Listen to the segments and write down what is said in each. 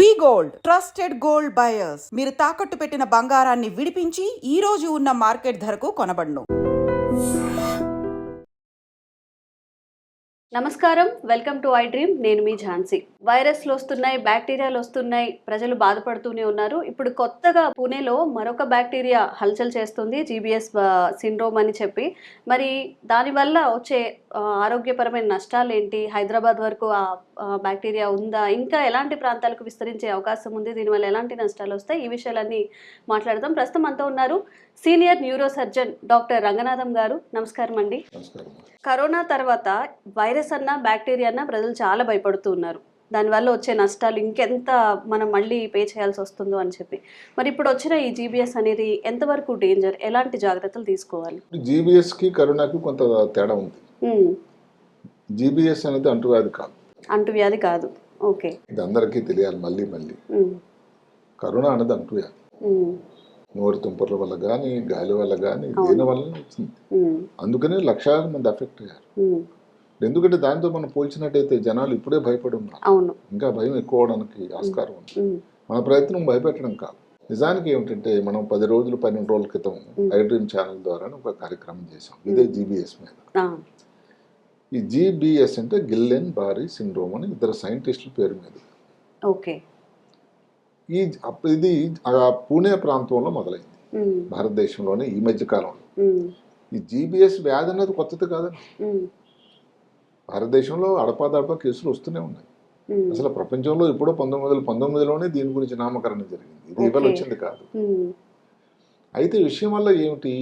వి gold trusted gold buyers. మీరు తాకట్టు పెట్టిన బంగారాన్ని విడిపించి ఈ రోజు ఉన్న మార్కెట్ ధరకు కొనబడును. నమస్కారం, వెల్కమ్ టు ఐ డ్రీమ్. నేను మీ ఝాన్సీ. వైరస్లు వస్తున్నాయి, బ్యాక్టీరియాలు వస్తున్నాయి, ప్రజలు బాధపడుతూనే ఉన్నారు. ఇప్పుడు కొత్తగా పూణేలో మరొక బ్యాక్టీరియా హల్చల్ చేస్తుంది, జీబీఎస్ సిండ్రోమ్ అని చెప్పి. మరి దానివల్ల వచ్చే ఆరోగ్యపరమైన నష్టాలు ఏంటి? హైదరాబాద్ వరకు ఆ బ్యాక్టీరియా ఉందా? ఇంకా ఎలాంటి ప్రాంతాలకు విస్తరించే అవకాశం ఉంది? దీనివల్ల ఎలాంటి నష్టాలు వస్తాయి? ఈ విషయాలన్నీ మాట్లాడదాం. ప్రస్తుతం అంతా ఉన్నారు senior neuro surgeon doctor Ranganatham గారు. నమస్కారం అండి. కరోనా తర్వాత వైరస్ అన్నా బ్యాక్టీరియా అన్నా ప్రజలు చాలా భయపడుతూ ఉన్నారు. దానివల్ల వచ్చే నష్టాలు ఇంకెంత మనం మళ్ళీ పే చేయాల్సి వస్తుందో అని చెప్పి. మరి ఇప్పుడు వచ్చిన ఈ జీబీఎస్ అనేది ఎంతవరకు డేంజర్? ఎలాంటి జాగ్రత్తలు తీసుకోవాలి? జీబీఎస్కి కరోనాకి కొంత తేడా ఉంది. జీబీఎస్ అనేది అంటువ్యాధి కాదు. అంటువ్యాధి కాదు. ఓకే, ఇది అందరికీ తెలియాలి. మళ్ళీ కరోనా అనేది అంటువ్యాధి. నోరు తుంపర్ల వల్ల కానీ, గాలి వల్ల కానీ, దేని వల్ల వచ్చింది. అందుకనే లక్షలాది మంది అఫెక్ట్ అయ్యారు. ఎందుకంటే దాంతో మనం పోల్చినట్టయితే జనాలు ఇప్పుడే భయపడి ఉన్నారు. ఇంకా భయం ఎక్కువ అవడానికి ఆస్కారం ఉంది. మన ప్రయత్నం భయపెట్టడం కాదు. నిజానికి ఏమిటంటే మనం 10 రోజులు 12 రోజుల క్రితం ఐ డ్రీమ్ ఛానల్ ద్వారా ఒక కార్యక్రమం చేసాం ఇదే జీబీఎస్ మీద. ఈ జీబీఎస్ అంటే గిల్లెన్ బారీ సిండ్రోమ్ అని ఇద్దరు సైంటిస్టుల పేరు మీద. ఓకే, ఇది పూణే ప్రాంతంలో మొదలైంది, భారతదేశంలోనే ఈ మధ్య కాలంలో. ఈ జీబీఎస్ వ్యాధి అనేది కొత్తది కాదండి. భారతదేశంలో అడపాదడపా కేసులు వస్తూనే ఉన్నాయి. అసలు ప్రపంచంలో ఇప్పుడు 1919లోనే దీని గురించి నామకరణం జరిగింది. ఇది ఇవాళ వచ్చింది కాదు. అయితే విషయం వల్ల ఏమిటి,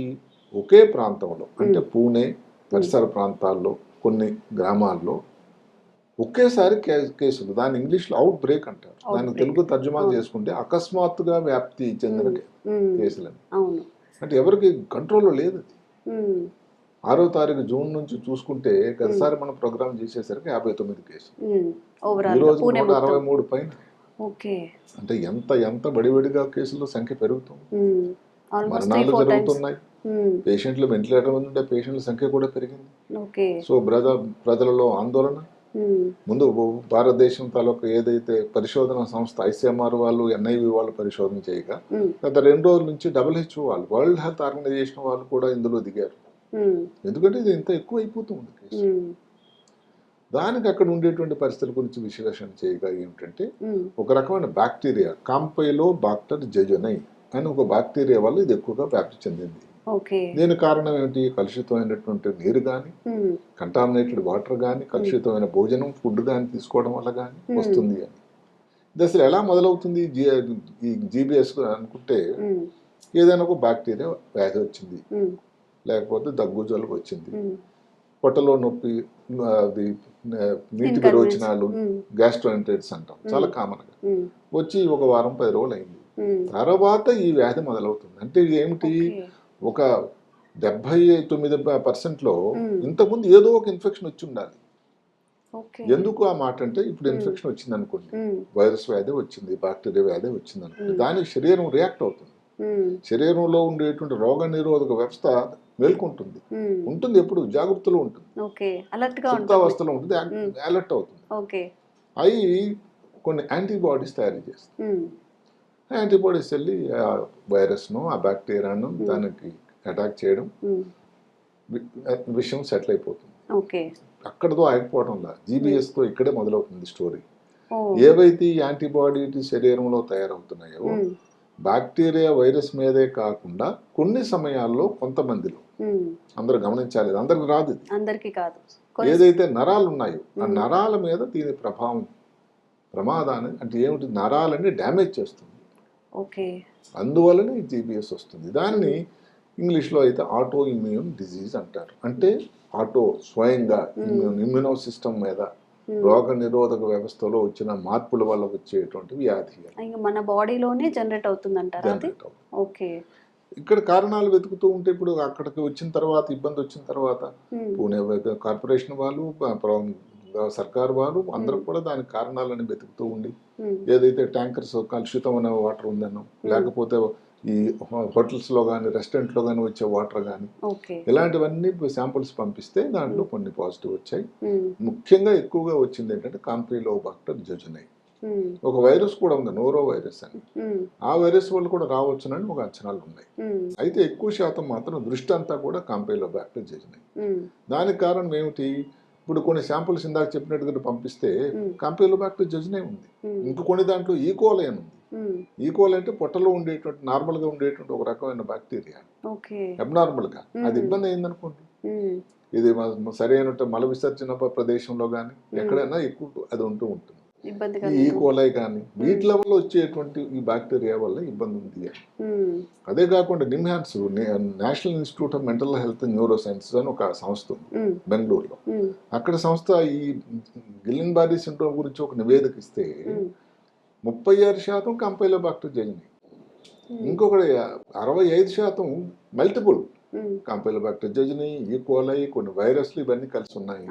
ఒకే ప్రాంతంలో అంటే పూణే పరిసర ప్రాంతాల్లో కొన్ని గ్రామాల్లో ఒకేసారి కేసులు, దాన్ని ఇంగ్లీష్లో అవుట్ బ్రేక్ అంటారు. దాన్ని తెలుగు తర్జుమా చేసుకుంటే అకస్మాత్తుగా వ్యాప్తి చెందిన కేసులని. అంటే ఎవరికి కంట్రోల్లో లేదు. 6వ తారీఖు జూన్ నుంచి చూసుకుంటే గతసారి మనం ప్రోగ్రామ్ చేసేసరికి 59 కేసులు, ఈ రోజు 163 పైన. అంటే ఎంత బడిబడిగా కేసుల సంఖ్య పెరుగుతుంది. మరణాలు జరుగుతున్నాయి. పేషెంట్లు వెంటిలేటర్ మీద ఉండే పేషెంట్ల సంఖ్య కూడా పెరిగింది. సో ప్రజలలో ఆందోళన. ముందు భారతదేశం తాలూకు ఏదైతే పరిశోధన సంస్థ ఐసీఎంఆర్ వాళ్ళు, ఎన్ఐవి వాళ్ళు పరిశోధన చేయగా గత 2 రోజుల నుంచి WHO వాళ్ళు, వరల్డ్ హెల్త్ ఆర్గనైజేషన్ వాళ్ళు కూడా ఇందులో దిగారు. ఎందుకంటే ఇది ఇంత ఎక్కువ అయిపోతుంది కేసు. దానికి అక్కడ ఉండేటువంటి పరిస్థితుల గురించి విశ్లేషణ చేయగా ఏమిటంటే ఒక రకమైన బ్యాక్టీరియా కాంపైలో బాక్టర్ జెజొనై అని ఒక బ్యాక్టీరియా వల్ల ఇది ఎక్కువగా వ్యాప్తి చెందింది. దీని కారణం ఏమిటి, కలుషితమైనటువంటి నీరు కానీ, కంటామినేటెడ్ వాటర్ కానీ, కలుషితమైన భోజనం ఫుడ్ కానీ తీసుకోవడం వల్ల కానీ వస్తుంది అని. ఇది అసలు ఎలా మొదలవుతుంది ఈ జీబీఎస్ అనుకుంటే, ఏదైనా ఒక బ్యాక్టీరియా వ్యాధి వచ్చింది, లేకపోతే దగ్గు జలుబు వచ్చింది, పొట్టలో నొప్పి, నీటి విరోచనాలు, గ్యాస్ట్రోఎంటరైటిస్ అంటాం చాలా కామన్ గా వచ్చి ఒక వారం 10 రోజులు అయింది. తర్వాత ఈ వ్యాధి మొదలవుతుంది. అంటే ఇది ఏమిటి, ఒక 79% ఇంతకుముందు ఏదో ఒక ఇన్ఫెక్షన్ వచ్చి ఉండాలి. ఎందుకు ఆ మాట అంటే, ఇప్పుడు ఇన్ఫెక్షన్ వచ్చింది అనుకోండి, వైరస్ వ్యాధి వచ్చింది, బ్యాక్టీరియా వ్యాధి వచ్చింది అనుకోండి, దానికి శరీరం రియాక్ట్ అవుతుంది. శరీరంలో ఉండేటువంటి రోగ నిరోధక వ్యవస్థ మేల్కొంటుంది. ఉంటుంది, ఎప్పుడు జాగ్రత్తలో ఉంటుంది, సుప్తావస్థలో ఉంటుంది, అలర్ట్ అవుతుంది. అవి కొన్ని యాంటీబాడీస్ తయారు చేస్తుంది. యాంటీబాడీస్ వెళ్ళి ఆ వైరస్ను, ఆ బ్యాక్టీరియాను దానికి అటాక్ చేయడం, విషయం సెటిల్ అయిపోతుంది. అక్కడతో ఆగిపోవడంలా జీబీఎస్తో ఇక్కడే మొదలవుతుంది స్టోరీ. ఏవైతే ఈ యాంటీబాడీ శరీరంలో తయారవుతున్నాయో బ్యాక్టీరియా వైరస్ మీదే కాకుండా కొన్ని సమయాల్లో కొంతమందిలో, అందరూ గమనించాలి, అందరికి రాదు, ఏదైతే నరాలు ఉన్నాయో ఆ నరాల మీద దీని ప్రభావం, ప్రమాదాన్ని, అంటే ఏమిటి, నరాలని డ్యామేజ్ చేస్తుంది. అందువల్లనే జీబీఎస్ వస్తుంది. దాన్ని ఇంగ్లీష్లో అయితే ఆటో ఇమ్యూన్ డిజీజ్ అంటారు. అంటే ఆటో, స్వయంగా ఇమ్యూనో సిస్టమ్ మీద, రోగ నిరోధక వ్యవస్థలో వచ్చిన మార్పుల వల్ల వచ్చేటువంటి వ్యాధి, మన బాడీలోనే జనరేట్ అవుతుందంటారు. ఇక్కడ కారణాలు వెతుకుతూ ఉంటే, ఇప్పుడు అక్కడికి వచ్చిన తర్వాత, ఇబ్బంది వచ్చిన తర్వాత పూణే కార్పొరేషన్ వాళ్ళు, సర్కారు వాళ్ళు అందరూ కూడా దానికి కారణాలని వెతుకుతూ ఉండి, ఏదైతే ట్యాంకర్స్ కలుషితమైన వాటర్ ఉందనో, లేకపోతే ఈ హోటల్స్ లో కానీ రెస్టారెంట్ లో కానీ వచ్చే వాటర్ కానీ ఇలాంటివన్నీ శాంపుల్స్ పంపిస్తే దాంట్లో కొన్ని పాజిటివ్ వచ్చాయి. ముఖ్యంగా ఎక్కువగా వచ్చింది ఏంటంటే కాంపిలోబాక్టర్ జెజొనై. ఒక వైరస్ కూడా ఉంది, నోరో వైరస్ అని. ఆ వైరస్ వల్ల కూడా రావచ్చునని ఒక అంచనాలు ఉన్నాయి. అయితే ఎక్కువ శాతం మాత్రం దృష్టి అంతా కూడా కాంపైలోబాక్టర్ జెజిని. దానికి కారణం ఏమిటి? ఇప్పుడు కొన్ని శాంపుల్స్ ఇందాక చెప్పినట్టుగా పంపిస్తే కాంపైలోబాక్టర్ జెజిని ఉంది, ఇంక కొన్ని దాంట్లో ఈకోలై అని ఉంది. ఈకోలై అంటే పొట్టలో ఉండేటువంటి నార్మల్ గా ఉండేటువంటి ఒక రకమైన బ్యాక్టీరియా, అబ్నార్మల్ గా అది ఇబ్బంది అయిందనుకోండి, ఇది సరైన మల విసర్జన ప్రదేశంలో కానీ ఎక్కడైనా ఎక్కువ అది ఉంటూ ఉంటుంది. ఈ ఈకోలై కానీ వీటి లెవెల్లో వచ్చేటువంటి ఈ బ్యాక్టీరియా వల్ల ఇబ్బంది ఉంది. అదే కాకుండా NIMHANS, national institute of mental health and neuro sciences అని ఒక సంస్థ ఉంది బెంగళూరులో. అక్కడ సంస్థ ఈ గిల్లెన్ బారీ సిండ్రోమ్ గురించి ఒక నివేదిక ఇస్తే 36% కాంపైలోబాక్టర్ జెజిని, ఇంకొకటి 65% మల్టిపుల్ కాంపైలోబాక్టర్ జెజిని, ఈకోలై, కొన్ని వైరస్లు ఇవన్నీ కలిసి ఉన్నాయి.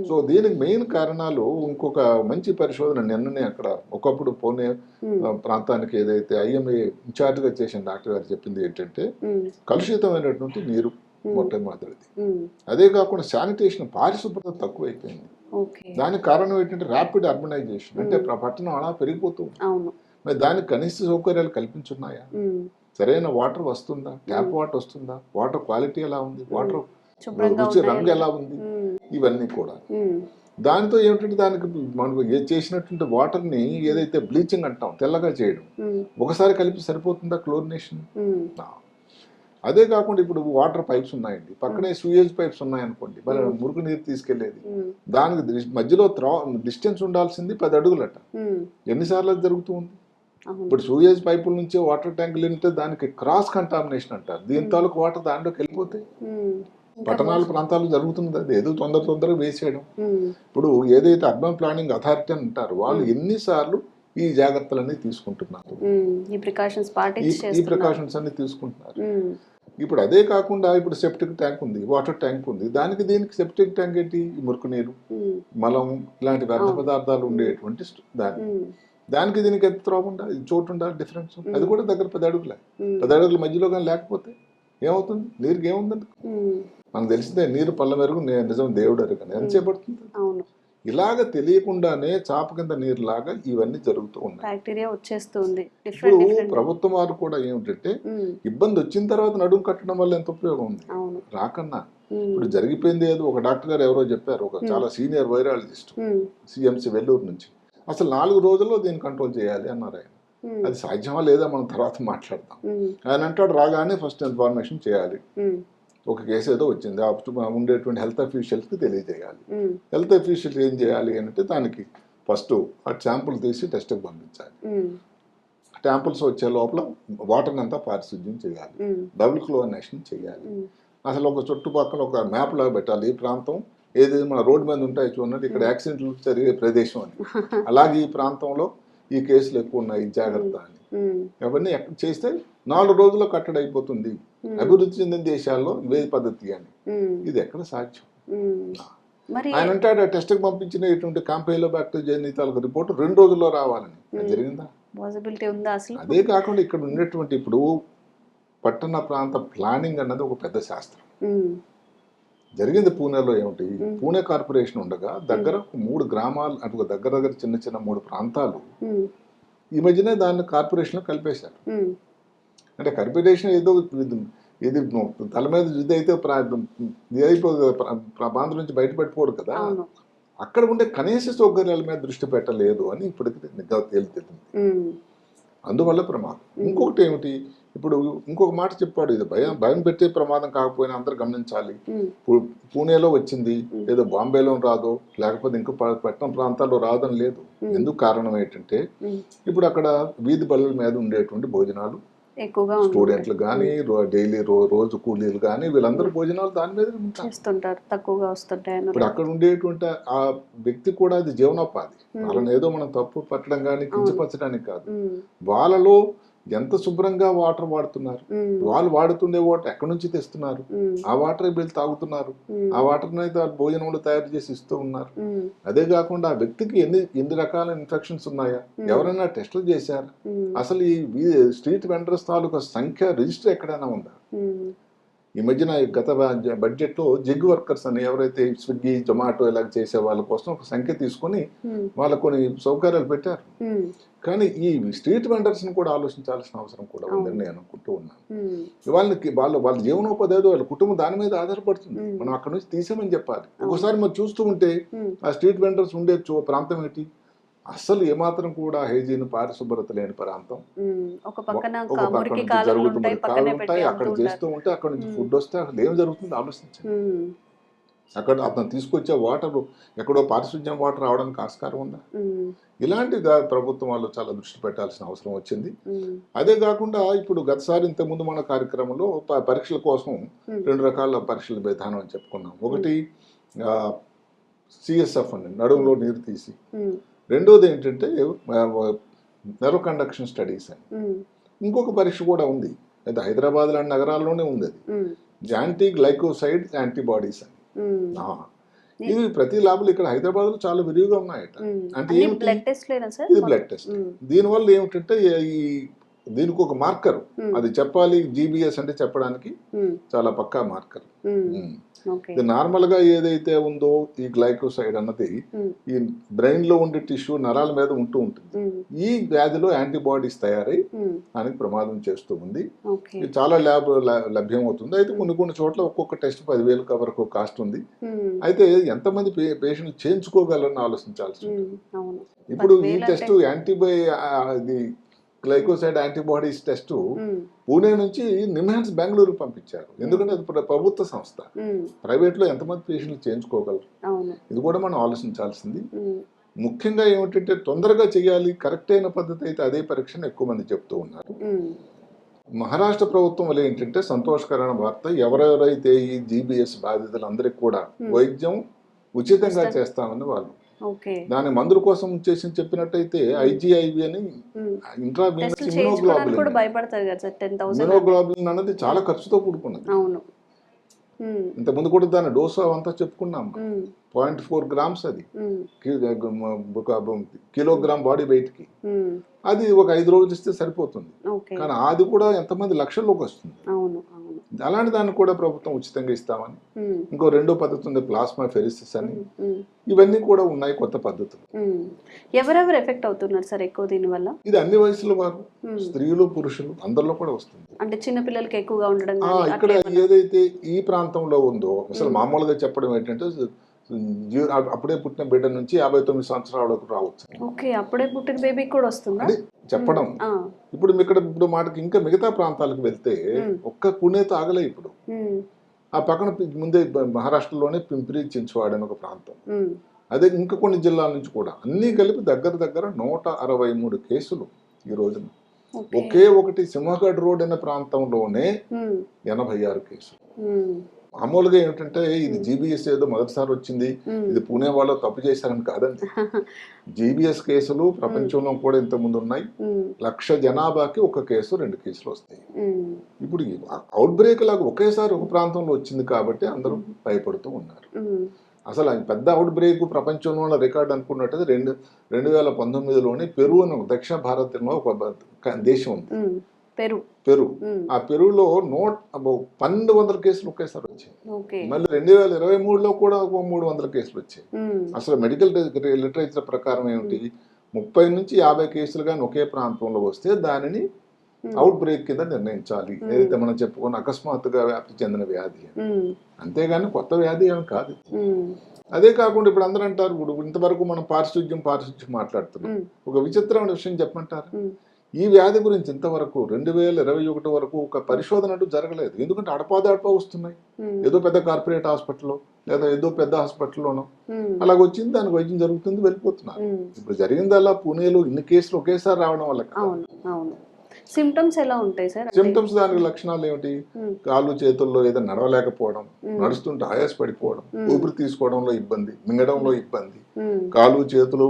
సో దీనికి మెయిన్ కారణాలు ఇంకొక మంచి పరిశోధన నిన్ననే అక్కడ ఒకప్పుడు పూణే ప్రాంతానికి ఏదైతే ఐఎంఏ ఇన్ఛార్జ్గా చేసిన డాక్టర్ గారు చెప్పింది ఏంటంటే కలుషితమైనటువంటి నీరు మొట్టమొదటిది. అదే కాకుండా శానిటేషన్ పారిశుభ్రత తక్కువైపోయింది. దానికి కారణం ఏంటంటే ర్యాపిడ్ అర్బనైజేషన్, అంటే పట్టణం అలా పెరిగిపోతుంది. మరి దానికి కనీస సౌకర్యాలు కల్పించున్నాయా? సరైన వాటర్ వస్తుందా? ట్యాప్ వాటర్ వస్తుందా? వాటర్ క్వాలిటీ ఎలా ఉంది? వాటర్ రుచి రంగు ఎలా ఉంది? ఇవన్నీ కూడా దాంతో ఏమిటంటే దానికి మనకు చేసినటువంటి వాటర్ ని ఏదైతే బ్లీచింగ్ అంటాం తెల్లగా చేయడం, ఒకసారి కలిపి సరిపోతుందా క్లోరినేషన్? అదే కాకుండా ఇప్పుడు వాటర్ పైప్స్ ఉన్నాయండి, పక్కనే సూయేజ్ పైప్స్ ఉన్నాయనుకోండి, మరి మురుగు నీరు తీసుకెళ్లేది దానికి మధ్యలో డిస్టెన్స్ ఉండాల్సింది 10 అడుగులట. ఎన్నిసార్లు జరుగుతూ ఉంది? ఇప్పుడు సూయేజ్ పైపుల నుంచి వాటర్ ట్యాంకులు వెళ్తే దానికి క్రాస్ కంటామినేషన్ అంటారు. దీని తాలూకు వాటర్ దాంట్లోకి వెళ్ళిపోతే పట్టణాల ప్రాంతాలు జరుగుతుంది. అది ఏదో తొందరగా వేసేయడం. ఇప్పుడు ఏదైతే అర్బన్ ప్లానింగ్ అథారిటీ అని అంటారు, వాళ్ళు ఎన్నిసార్లు ఈ జాగ్రత్తలన్నీ తీసుకుంటున్నారు, ఈ ప్రికాషన్స్ అన్ని తీసుకుంటున్నారు. ఇప్పుడు అదే కాకుండా ఇప్పుడు సెప్టిక్ ట్యాంక్ ఉంది, వాటర్ ట్యాంక్ ఉంది, దానికి దీనికి సెప్టిక్ ట్యాంక్ ఏంటి? మురికి నీరు, మలం ఇలాంటి వ్యర్థ పదార్థాలు ఉండేటువంటి దానికి దీనికి ఎంత త్రోవ ఉండాలి, చోటు ఉండాలి, డిఫరెన్స్. అది కూడా దగ్గర 10 అడుగులే. 10 అడుగుల మధ్యలో కానీ లేకపోతే ఏమవుతుంది? నీరుకి ఏముందండి? మనకు తెలిసిందే నీరు పళ్ళ మెరుగు నిజం దేవుడు అరుగని ఎంత చేపడుతుంది. ఇలాగ తెలియకుండానే చాప కింద నీరు లాగా ఇవన్నీ జరుగుతూ ఉన్నాయి. ఇప్పుడు ప్రభుత్వం వారు కూడా ఏమిటంటే ఇబ్బంది వచ్చిన తర్వాత నడుము కట్టడం వల్ల ఎంత ఉపయోగం ఉంది రాకన్నా. ఇప్పుడు జరిగిపోయింది ఏదో ఒక డాక్టర్ గారు ఎవరో చెప్పారు, ఒక చాలా సీనియర్ వైరాలజిస్ట్ సిఎంసి వెల్లూరు నుంచి, అసలు 4 రోజుల్లో దీన్ని కంట్రోల్ చేయాలి అన్నారు ఆయన. అది సాధ్యమా లేదా మనం తర్వాత మాట్లాడదాం. ఆయన అంటాడు రాగానే ఫస్ట్ ఇన్ఫర్మేషన్ చేయాలి, ఒక కేసు ఏదో వచ్చింది ఉండేటువంటి హెల్త్ అఫీషియల్స్కి తెలియజేయాలి. హెల్త్ అఫీషియల్స్ ఏం చేయాలి అంటే దానికి ఫస్ట్ ఆ శాంపుల్ తీసి టెస్ట్కి పంపించాలి. శాంపుల్స్ వచ్చే లోపల వాటర్ని అంతా పారిశుద్ధ్యం చేయాలి, డబుల్ క్లోరినేషన్ చేయాలి. అసలు ఒక చుట్టుపక్కల ఒక మ్యాప్ లాగా పెట్టాలి, ఈ ప్రాంతం ఏదైతే మన రోడ్డు మీద ఉంటాయి చూడండి, ఇక్కడ యాక్సిడెంట్లు జరిగే ప్రదేశం అని, అలాగే ఈ ప్రాంతంలో ఈ కేసులు ఎక్కువ ఉన్నాయి, జాగ్రత్త అని. అవన్నీ ఎక్కడ చేస్తే 4 రోజుల్లో కట్టడి అయిపోతుంది. అభివృద్ధి చెందిన దేశాల్లో ఇవే పద్ధతి అని. ఇది ఎక్కడ సాధ్యం? ఆయన అంటాడు టెస్ట్కి పంపించినటువంటి కాంపైలోబాక్టర్ జెజిని తాలూకు రిపోర్ట్ 2 రోజుల్లో రావాలని. జరిగిందా? అదే కాకుండా ఇక్కడ ఉండేటువంటి ఇప్పుడు పట్టణ ప్రాంత ప్లానింగ్ అన్నది ఒక పెద్ద శాస్త్రం. జరిగింది పూణేలో ఏమిటి? పూణే కార్పొరేషన్ ఉండగా దగ్గర 3 గ్రామాలు, అటు దగ్గర చిన్న 3 ప్రాంతాలు ఈ మధ్యనే దాన్ని కార్పొరేషన్ లో కలిపేశారు. అంటే కార్పొరేషన్ ఏదో ఇది తల మీద యుద్ధ అయితే ప్రాంతం నుంచి బయటపెట్టుకోడు కదా, అక్కడ ఉండే కనీస సౌకర్యాల మీద దృష్టి పెట్టలేదు అని ఇప్పటికి తేలితెత్తింది. అందువల్ల ప్రమాదం. ఇంకొకటి ఏమిటి, ఇప్పుడు ఇంకొక మాట చెప్పాడు, ఇది భయం పెట్టే ప్రమాదం కాకపోయినా అందరూ గమనించాలి. పూణేలో వచ్చింది, ఏదో బాంబేలో రాదో లేకపోతే ఇంకో పట్టణ ప్రాంతాల్లో రాదని లేదు. ఎందుకు కారణం ఏంటంటే ఇప్పుడు అక్కడ వీధి బల్ల మీద ఉండేటువంటి భోజనాలు ఎక్కువగా స్టూడెంట్లు కానీ డైలీ రోజు కూలీలు కానీ వీళ్ళందరూ భోజనాలు దాని మీద తక్కువగా వస్తుంటాయి. ఇప్పుడు అక్కడ ఉండేటువంటి ఆ వ్యక్తి కూడా అది జీవనోపాధి. వాళ్ళని ఏదో మనం తప్పు పట్టడం కానీ కించపరచడానికి కాదు, వాళ్ళలో ఎంత శుభ్రంగా వాటర్ వాడుతున్నారు, వాళ్ళు వాడుతుండే వాటర్ ఎక్కడి నుంచి తెస్తున్నారు, ఆ వాటర్ వీళ్ళు తాగుతున్నారు, ఆ వాటర్ అయితే భోజనంలో తయారు చేసి ఇస్తూ ఉన్నారు. అదే కాకుండా ఆ వ్యక్తికి ఎన్ని రకాల ఇన్ఫెక్షన్స్ ఉన్నాయా, ఎవరైనా టెస్టులు చేశారా, అసలు ఈ స్ట్రీట్ వెండర్స్ తాలూకా సంఖ్య రిజిస్టర్ ఎక్కడైనా ఉందా? ఈ మధ్యన గత బడ్జెట్లో జిగ్ వర్కర్స్ అని ఎవరైతే స్విగ్గీ జొమాటో ఇలా చేసే వాళ్ళ కోసం ఒక సంఖ్య తీసుకొని వాళ్ళకు కొన్ని సౌకర్యాలు పెట్టారు. కానీ ఈ స్ట్రీట్ వెండర్స్ ని కూడా ఆలోచించాల్సిన అవసరం కూడా ఉందని నేను అనుకుంటూ ఉన్నాను. వాళ్ళ జీవనోపాధి ఏదో వాళ్ళ కుటుంబం దాని మీద ఆధారపడుతుంది. మనం అక్కడ నుంచి తీసామని చెప్పాలి. ఒకసారి మనం చూస్తూ ఉంటే ఆ స్ట్రీట్ వెండర్స్ ఉండే ప్రాంతం ఏంటి, అస్సలు ఏమాత్రం కూడా హైజీన్ పారిశుభ్రత లేని ప్రాంతం. ఒక పక్కన జరుగుతుంది ఉంటాయి, అక్కడ చేస్తూ ఉంటే అక్కడ నుంచి ఫుడ్ వస్తే అక్కడ ఏం జరుగుతుంది ఆలోచించండి. అక్కడ అతను తీసుకొచ్చే వాటర్ ఎక్కడో పారిశుధ్యం వాటర్ రావడానికి ఆస్కారం ఉందా? ఇలాంటి ప్రభుత్వం వాళ్ళు చాలా దృష్టి పెట్టాల్సిన అవసరం వచ్చింది. అదే కాకుండా ఇప్పుడు గతసారి ఇంతకుముందు మన కార్యక్రమంలో పరీక్షల కోసం 2 రకాల పరీక్షల విధానం అని చెప్పుకున్నాం. ఒకటి సిఎస్ఎఫ్ అని నడుములో నీరు తీసి, రెండోది ఏంటంటే నెర్వ్ కండక్షన్ స్టడీస్ అని ఇంకొక పరీక్ష కూడా ఉంది. అయితే హైదరాబాద్ లాంటి నగరాల్లోనే ఉంది. అది యాంటీ గ్లైకోసైడ్ యాంటీబాడీస్ అని. ఇది ప్రతి ల్యాబ్లు ఇక్కడ హైదరాబాద్ లో చాలా విరివిగా ఉన్నాయట. అంటే ఇది బ్లడ్ టెస్ట్. దీనివల్ల ఏమిటంటే దీనికి ఒక మార్కర్, అది చెప్పాలి జీబీఎస్ అంటే చెప్పడానికి చాలా పక్కా మార్కర్. ఇది నార్మల్ గా ఏదైతే ఉందో ఈ గ్లైకోసైడ్ అన్నది ఈ బ్రెయిన్ లో ఉండే టిష్యూ నరాల మీద ఉంటూ ఉంటుంది. ఈ వ్యాధిలో యాంటీబాడీస్ తయారై దానికి ప్రమాదం చేస్తూ ఉంది. ఇది చాలా లభ్యం అవుతుంది. అయితే కొన్ని చోట్ల ఒక్కొక్క టెస్ట్ 10,000 వరకు కాస్ట్ ఉంది. అయితే ఎంతమంది పేషెంట్ చేయించుకోగలరని ఆలోచించాల్సి ఉంటుంది. ఇప్పుడు ఈ టెస్ట్ ఇది గ్లైకోసైడ్ యాంటీబాడీస్ టెస్ట్ పూణే నుంచి నిమ్హాన్స్ బెంగళూరు పంపించారు. ఎందుకంటే అది ప్రభుత్వ సంస్థ. ప్రైవేట్ లో ఎంతమంది పేషెంట్లు చేయించుకోగలరు? ఇది కూడా మనం ఆలోచించాల్సింది. ముఖ్యంగా ఏమిటంటే తొందరగా చేయాలి, కరెక్ట్ అయిన పద్ధతి అయితే అదే పరీక్షను ఎక్కువ మంది చెప్తూ ఉన్నారు. మహారాష్ట్ర ప్రభుత్వం వల్ల ఏంటంటే సంతోషకరమైన వార్త, ఎవరెవరైతే ఈ జీబీఎస్ బాధితులందరికీ కూడా వైద్యం ఉచితంగా చేస్తామని వాళ్ళు దాని మందుల కోసం చెప్పినట్టయితే ఐజీఐవి అని ఇంట్రావీనస్ ఇమ్యునోగ్లోబులిన్ అన్నది చాలా ఖర్చుతో కూడుకున్నది. ఇంతకుముందు కూడా దాని డోసు అవంతా చెప్పుకున్నాం. 0.4 grams అది కిలోగ్రామ్ బాడీ వెయిట్ కి. అది ఒక 5 రోజులు ఇస్తే సరిపోతుంది. కానీ అది కూడా ఎంతమంది లక్షల్లోకి వస్తుంది. అలాంటి దాన్ని కూడా ప్రభుత్వం ఉచితంగా ఇస్తామని. ఇంకో రెండో పద్ధతి ఉంది ప్లాస్మా ఫెరిసిస్ అని. ఇవన్నీ కూడా ఉన్నాయి కొత్త పద్ధతులు. ఎవరెవరు ఎఫెక్ట్ అవుతున్నారు సార్ ఎక్కువ దీనివల్ల? ఇది అన్ని వయసుల వారు, స్త్రీలు పురుషులు అందరిలో కూడా వస్తుంది. అంటే చిన్న పిల్లలకి ఎక్కువగా ఉండడం. ఇక్కడ ఏదైతే ఈ ప్రాంతంలో ఉందో అసలు మామూలుగా చెప్పడం ఏంటంటే అప్పుడే పుట్టిన బిడ్డ నుంచి 59 సంవత్సరాల వరకు రావచ్చు. అప్పుడే పుట్టిన బేబీ కూడా వస్తుందా చెప్పడం. ఇప్పుడు మాటకి ఇంకా మిగతా ప్రాంతాలకు వెళ్తే ఒక్క పుణేతో ఆగలే. ఇప్పుడు ఆ పక్కన ముందే మహారాష్ట్రలోనే పింప్రి చించువాడ అని ఒక ప్రాంతం, అదే ఇంకా కొన్ని జిల్లాల నుంచి కూడా అన్ని కలిపి దగ్గర 163 కేసులు ఈ రోజున. ఒకే ఒకటి సింహగఢ్ రోడ్ అనే ప్రాంతంలోనే 86 కేసులు. మామూలుగా ఏమిటంటే ఇది జీబీఎస్ ఏదో మొదటిసారి వచ్చింది, ఇది పూణే వాళ్ళు తప్పు చేశారని కాదండి. జీబీఎస్ కేసులు ప్రపంచంలో కూడా ఇంత ముందు ఉన్నాయి. 1,00,000 జనాభాకి 1 కేసు 2 కేసులు వస్తాయి. ఇప్పుడు అవుట్ బ్రేక్ లాగా ఒకేసారి ఒక ప్రాంతంలో వచ్చింది కాబట్టి అందరూ భయపడుతూ ఉన్నారు. అసలు పెద్ద అవుట్ బ్రేక్ ప్రపంచంలో రికార్డ్ అనుకున్నట్టు 2019లోనే పెరు అని దక్షిణ భారతంలో ఒక దేశం ఉంది, పెరు. ఆ పెరులో 1,200 కేసులు ఒకేసారి వచ్చాయి. మళ్ళీ 2023లో కూడా 300 కేసులు వచ్చాయి. అసలు మెడికల్ లిటరేచర్ ప్రకారం ఏమిటి, 30 నుంచి 50 కేసులు కానీ ఒకే ప్రాంతంలో వస్తే దానిని అవుట్ బ్రేక్ కింద నిర్ణయించాలి. ఏదైతే మనం చెప్పుకున్న అకస్మాత్తుగా వ్యాప్తి చెందిన వ్యాధి, అంతేగాని కొత్త వ్యాధి ఏమి కాదు. అదే కాకుండా ఇప్పుడు అందరూ అంటారు, ఇప్పుడు ఇంతవరకు మనం పారిశుద్ధ్యం మాట్లాడుతున్నాం. ఒక విచిత్రమైన విషయం చెప్పమంటారు, ఈ వ్యాధి గురించి ఇంతవరకు 2021 వరకు ఒక పరిశోధన అంటూ జరగలేదు. ఎందుకంటే అడపా వస్తున్నాయి. ఏదో పెద్ద కార్పొరేట్ హాస్పిటల్లో లేదా ఏదో పెద్ద హాస్పిటల్లోనో అలాగ వచ్చింది, దానికి వైద్యం జరుగుతుంది, వెళ్ళిపోతున్నారు. ఇప్పుడు జరిగిందల్లా పూణేలో ఇన్ని కేసులు ఒకేసారి రావడం వల్ల. సిమ్టమ్స్ ఎలా ఉంటాయి సార్? సిమ్టమ్స్ దానికి లక్షణాలు ఏమిటి, కాళ్ళు చేతుల్లో ఏదో నడవలేకపోవడం, నడుస్తుంటే ఆయాస పడిపోవడం, ఊపిరి తీసుకోవడంలో ఇబ్బంది, మింగడంలో ఇబ్బంది, కాళ్ళు చేతులు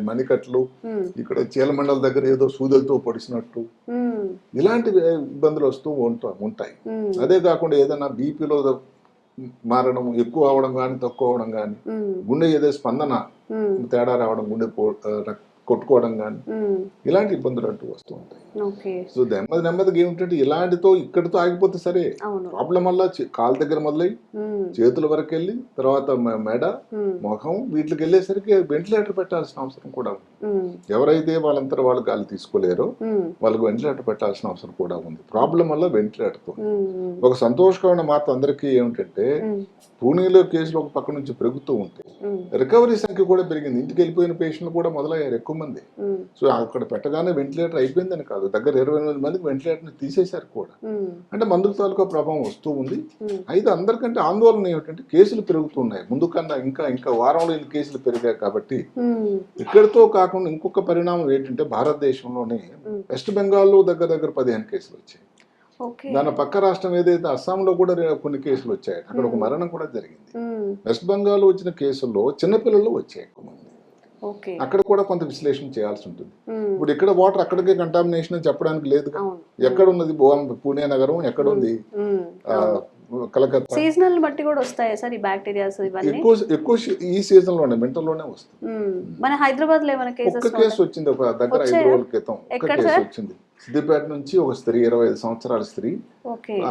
మణికట్లు, ఇక్కడ చీలమండల దగ్గర ఏదో సూదులతో పొడిచినట్టు, ఇలాంటి ఇబ్బందులు వస్తూ ఉంటాయి. అదే కాకుండా ఏదైనా బీపీలో మారడం, ఎక్కువ అవడం కానీ తక్కువ అవడం కానీ, గుండె ఏదో స్పందన తేడా రావడం, గుండె కొట్టుకోవడం కానీ ఇలాంటి ఇబ్బందులు అంటూ వస్తూ ఉంటాయి. ఓకే. సో నెమ్మదిగా ఏమిటంటే ఇలాంటితో ఇక్కడితో ఆగిపోతే సరే, అవును. ప్రాబ్లం వల్ల కాళ్ళ దగ్గర మొదలై చేతుల వరకు వెళ్ళి తర్వాత మెడ ముఖం వీటికి వెళ్ళేసరికి వెంటిలేటర్ పెట్టాల్సిన అవసరం కూడా ఉంది. ఎవరైతే వాళ్ళంతా వాళ్ళు గాలి తీసుకోలేరో వాళ్ళకి వెంటిలేటర్ పెట్టాల్సిన అవసరం కూడా ఉంది. ప్రాబ్లం వల్ల వెంటిలేటర్తో. ఒక సంతోషకరమైన మాట అందరికీ ఏమిటంటే పూణేలో కేసులు ఒక పక్క నుంచి పెరుగుతూ ఉంటాయి, రికవరీ సంఖ్య కూడా పెరిగింది. ఇంటికి వెళ్ళిపోయిన పేషెంట్లు కూడా మొదలయ్యారు ఎక్కువ మంది. సో అక్కడ పెట్టగానే వెంటిలేటర్ అయిపోయిందని కాదు, దగ్గర 28 మందికి వెంటిలేటర్ తీసేశారు కూడా. అంటే మందుల తాలూకా ప్రభావం వస్తూ ఉంది. అయితే అందరికంటే ఆందోళన ఏమిటంటే కేసులు పెరుగుతున్నాయి. ముందు కన్నా ఇంకా వారంలో ఇన్ని కేసులు పెరిగాయి కాబట్టి ఇక్కడితో కాకుండా ఇంకొక పరిణామం ఏంటంటే భారతదేశంలోనే వెస్ట్ బెంగాల్లో దగ్గర 15 కేసులు వచ్చాయి. దాని పక్క రాష్ట్రం ఏదైతే అస్సాంలో కూడా కొన్ని కేసులు వచ్చాయి. అక్కడ ఒక మరణం కూడా జరిగింది. వెస్ట్ బెంగాల్ వచ్చిన కేసుల్లో చిన్నపిల్లలు వచ్చాయి ఎక్కువ మంది. అక్కడ కూడా కొంత విశ్లేషణ చేయాల్సి ఉంటుంది. ఇప్పుడు ఇక్కడ వాటర్ అక్కడికే కంటామినేషన్ అని చెప్పడానికి లేదు. ఎక్కడ ఉన్నది పూణే నగరం, ఎక్కడ ఉంది కలకత్తా. సీజనల్ బట్టి కూడా వస్తాయా సార్ ఈ బ్యాక్టీరియాస్? ఎక్కువ ఈ సీజన్ లోనే వింటర్ లోనే వస్తుంది. మన హైదరాబాద్ లో ఏమైనా ఒక కేసు వచ్చింది ఒక దగ్గర 5 రోజుల క్రితం. ఒక కేసు వచ్చింది సిద్దిపేట నుంచి. ఒక స్త్రీ 25 సంవత్సరాల స్త్రీ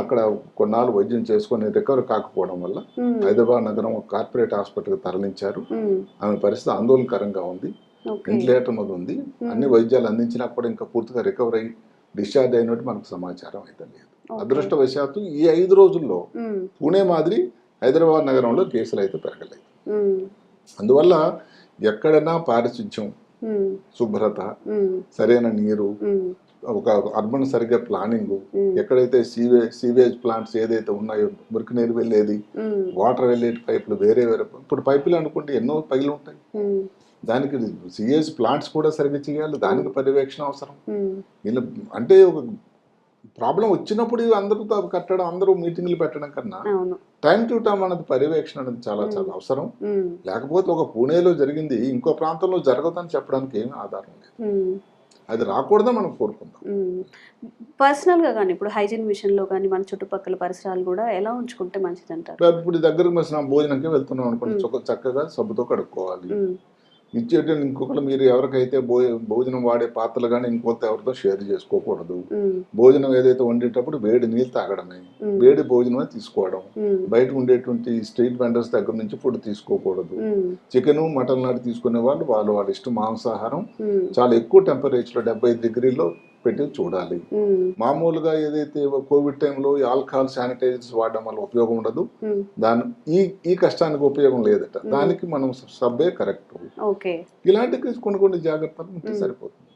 అక్కడ కొన్నాళ్ళు వైద్యం చేసుకుని రికవర్ కాకపోవడం వల్ల హైదరాబాద్ నగరం ఒక కార్పొరేట్ హాస్పిటల్ కి తరలించారు. ఆమె పరిస్థితి ఆందోళనకరంగా ఉంది. వెంటిలేటర్ మీద ఉంది. అన్ని వైద్యాలు అందించినా కూడా ఇంకా పూర్తిగా రికవర్ అయ్యి డిశ్చార్జ్ అయినట్టు మనకు సమాచారం అయితే లేదు. అదృష్టవశాత్తు ఈ 5 రోజుల్లో పూణే మాదిరి హైదరాబాద్ నగరంలో కేసులు అయితే పెరగలేదు. అందువల్ల ఎక్కడైనా పారిశుధ్యం, శుభ్రత, సరైన నీరు, ఒక అర్బన్ సరిగ్గా ప్లానింగ్, ఎక్కడైతే సీవేజ్ ప్లాంట్స్ ఏదైతే ఉన్నాయో మురికి నీరు వెళ్ళేది, వాటర్ వెళ్ళే పైపులు వేరే ఇప్పుడు పైపులు అనుకుంటే ఎన్నో పగిలి ఉంటాయి. దానికి సిఏజ్ ప్లాంట్స్ కూడా సరిగ్గా చేయాలి. దానికి పర్యవేక్షణ అవసరం. ఇలా అంటే ఒక ప్రాబ్లం వచ్చినప్పుడు అందరూ కట్టడం, అందరూ మీటింగ్లు పెట్టడం కన్నా టైం టు టైం అనేది పర్యవేక్షణ అనేది చాలా అవసరం. లేకపోతే ఒక పూణేలో జరిగింది ఇంకో ప్రాంతంలో జరగదని చెప్పడానికి ఏమీ ఆధారం లేదు. అది రాకూడదని మనం కోరుకుందాం. పర్సనల్ గా కానీ ఇప్పుడు హైజీన్ విషయంలో కానీ మన చుట్టుపక్కల పరిసరాలు కూడా ఎలా ఉంచుకుంటే మంచిది అంటారు? ఇప్పుడు దగ్గరకు మనం భోజనంకి వెళ్తున్నాం అనుకోండి, చక్కగా సబ్బుతో కడుక్కోవాలి. ఇచ్చేటప్పుడు ఇంకొకరు మీరు ఎవరికైతే భోజనం వాడే పాత్రలు కానీ ఇంకొకరు ఎవరితో షేర్ చేసుకోకూడదు. భోజనం ఏదైతే వండేటప్పుడు వేడి నీళ్ళు తాగడమే, వేడి భోజనమే తీసుకోవడం. బయట ఉండేటువంటి స్ట్రీట్ వెండర్స్ దగ్గర నుంచి ఫుడ్ తీసుకోకూడదు. చికెన్, మటన్ లాంటి తీసుకునే వాళ్ళ ఇష్టం మాంసాహారం చాలా ఎక్కువ టెంపరేచర్ 75 డిగ్రీలో పెట్టి చూడాలి. మామూలుగా ఏదైతే కోవిడ్ టైంలో ఆల్కహాల్, శానిటైజర్స్ వాడడం వల్ల ఉపయోగం ఉండదు. ఈ కష్టానికి ఉపయోగం లేదట. దానికి మనం సబ్బే కరెక్ట్. ఇలాంటి కొన్ని జాగ్రత్తలు ఉంటే సరిపోతుంది.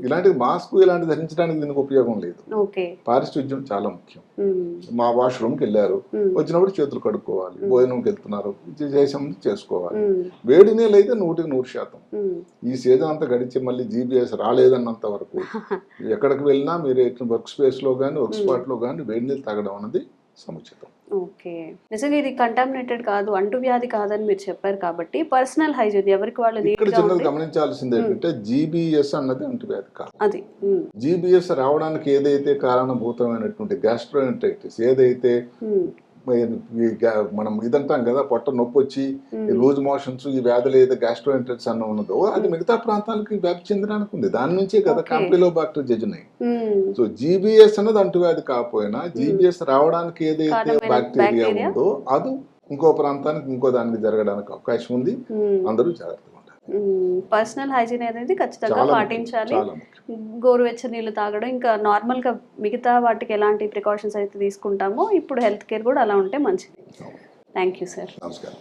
ఇలాంటి మాస్క్ ఇలాంటి ధరించడానికి దీనికి ఉపయోగం లేదు. పారిశుధ్యం చాలా ముఖ్యం. మా వాష్రూమ్కి వెళ్ళారు, వచ్చినప్పుడు చేతులు కడుక్కోవాలి. భోజనంకి వెళ్తున్నారు, చేసుకోవాలి. వేడి నీళ్ళు అయితే 100%. ఈ సీజన్ అంతా గడిచి మళ్ళీ జీబీఎస్ రాలేదన్నంత వరకు ఎక్కడికి వెళ్ళినా మీరు వర్క్ స్పేస్ లో కానీ వర్క్ స్పాట్ లో కానీ వేడి నీళ్ళు తాగడం అనేది సముచితం. ఓకే, నిజంగా ఇది కంటామినేటెడ్ కాదు, అంటువ్యాధి కాదని మీరు చెప్పారు కాబట్టి పర్సనల్ హైజీన్ ఎవరికి వాళ్ళు ఇక్కడ చిన్నది గమనించాల్సింది ఏంటంటే జీబీఎస్ అన్నది అంటువ్యాధి కాదు. అది జీబీఎస్ రావడానికి ఏదైతే కారణభూతమైనటువంటి గ్యాస్ట్రోఎంటరైటిస్ ఏదైతే మనం ఇదంటాం కదా, పొట్ట నొప్పి వచ్చి లూజ్ మోషన్స్, ఈ వ్యాధులు ఏదైతే గ్యాస్ట్రోఎంటరైటిస్ అన్న ఉన్నదో అది మిగతా ప్రాంతాలకు వ్యాప్తి చెందడానికి ఉంది. దాని నుంచే కదా కాంపిలోబాక్టర్ జెజునాయి. సో జీబీఎస్ అన్నది అంటువ్యాధి కాకపోయినా జీబీఎస్ రావడానికి ఏదైతే బ్యాక్టీరియా ఉందో అది ఇంకో ప్రాంతానికి ఇంకో దానికి జరగడానికి అవకాశం ఉంది. అందరూ జాగ్రత్తగా ఉండాలి. పర్సనల్ హైజీన్ అనేది ఖచ్చితంగా పాటించాలి. గోరువెచ్చని నీళ్ళు తాగడం, ఇంకా నార్మల్ గా మిగతా వాటికి ఎలాంటి ప్రికాషన్స్ అయితే తీసుకుంటామో ఇప్పుడు హెల్త్ కేర్ కూడా అలా ఉంటే మంచిది. Thank you sir. నమస్కారం.